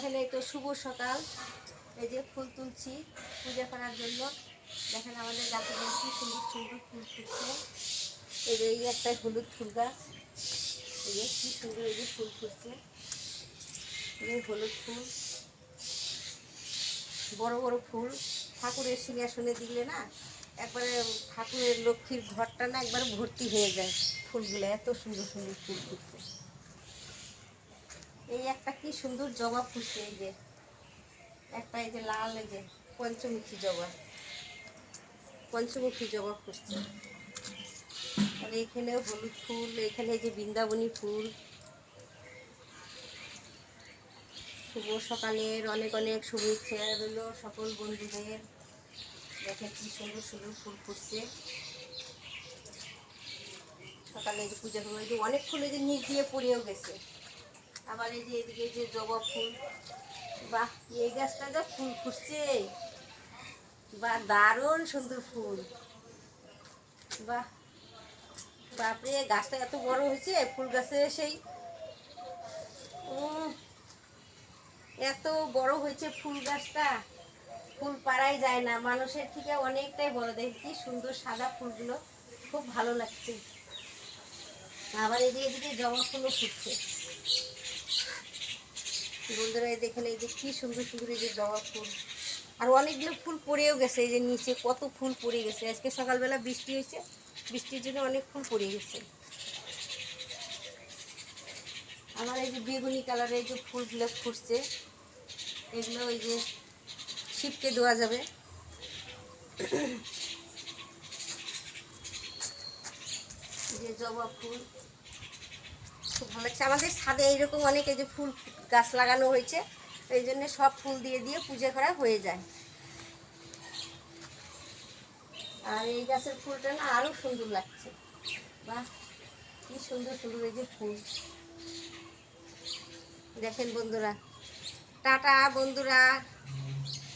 দেখেন এই তো শুভ সকাল, এই যে ফুল তুলছি পূজা করার জন্য। দেখেন আমাদের গাছে কি সুন্দর সুন্দর ফুল ফুটছে। এই যে এই একটা হলুদ ফুল গাছ, এই যে কি সুন্দর এই যে ফুল ফুটছে, এই হলুদ ফুল, বড় বড় ফুল। ঠাকুরের সিংহাসনে দিলে না একবারে ঠাকুরের লক্ষ্মীর ঘরটা না একবার ভর্তি হয়ে যায় ফুলগুলো, এত সুন্দর সুন্দর ফুল ফুটছে। এই একটা কি সুন্দর জবা ফুটছে, এই যে একটা, এই যে লাল, এই যে পঞ্চমুখী জবা, পঞ্চমুখী জবা ফুটছে। আর এখানেও হলুদ ফুল, এখানে এই যে বৃন্দাবনী ফুল। শুভ সকালের অনেক অনেক শুভেচ্ছা রইল সকল বন্ধুদের। দেখেন কি সুন্দর সুন্দর ফুল ফুটছে। সকালে যে পূজা করবো, এই যে অনেক ফুল এই যে নিচ দিয়ে পড়েও গেছে। আবার এই যে এদিকে যে জবা ফুল, বাহ এই গাছটা যা ফুল ফুটছে, বাহ দারুণ সুন্দর ফুল, বাহ বাপরে গাছটা এত বড় হয়েছে। ফুল গাছে সেই এত বড় হয়েছে ফুল গাছটা, ফুল পাড়াই যায় না, মানুষের থেকে অনেকটাই বড়। দেখি কি সুন্দর সাদা ফুলগুলো, খুব ভালো লাগছে। আবার এদিকে এদিকে জবা ফুলও ফুটছে। বন্ধুরা এই দেখেন এই যে কি সুন্দর সুন্দর এই যে জবা ফুল। আর অনেকগুলো ফুল পড়েও গেছে, এই যে নিচে কত ফুল পড়ে গেছে। আজকে সকালবেলা বৃষ্টি হয়েছে, বৃষ্টির জন্য অনেক ফুল পড়ে গেছে। আমার এই যে বেগুনি কালারের এই যে ফুলগুলো ফুটছে, এগুলো ওই যে শিবকে দেওয়া যাবে। যে জবা ফুল খুব ভালো লাগছে। আমাদের ছাদে এইরকম অনেক এই যে ফুল গাছ লাগানো হয়েছে, এই জন্য সব ফুল দিয়ে দিয়ে পূজা করা হয়ে যায়। আর এই গাছের ফুলটা না আরও সুন্দর লাগছে, বাহ কি সুন্দর সুন্দর এই যে ফুল। দেখেন বন্ধুরা, টাটা বন্ধুরা।